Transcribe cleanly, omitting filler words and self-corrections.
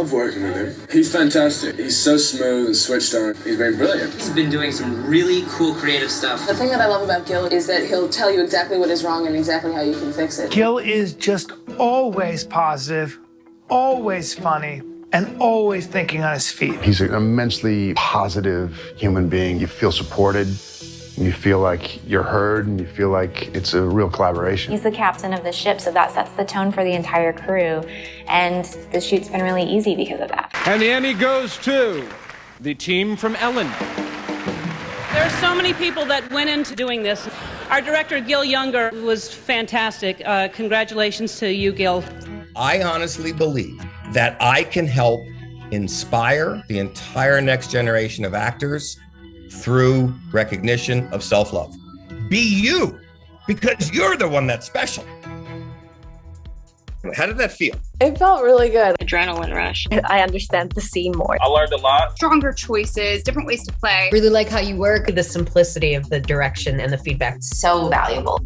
love working with him. He's fantastic. He's so smooth and switched on. He's been brilliant. He's been doing some really cool creative stuff. The thing that I love about Gil is that he'll tell you exactly what is wrong and exactly how you can fix it. Gil is just always positive, always funny, and always thinking on his feet. He's an immensely positive human being. You feel supported, you feel like you're heard, and you feel like it's a real collaboration. He's the captain of the ship, so that sets the tone for the entire crew. And the shoot's been really easy because of that. And the Emmy goes to the team from Ellen. There are so many people that went into doing this. Our director, Gil Younger, was fantastic. Congratulations to you, Gil. I honestly believe that I can help inspire the entire next generation of actors through recognition of self-love. Be you, because you're the one that's special. How did that feel? It felt really good. Adrenaline rush. I understand the scene more. I learned a lot. Stronger choices, different ways to play. Really like how you work. The simplicity of the direction and the feedback. So valuable.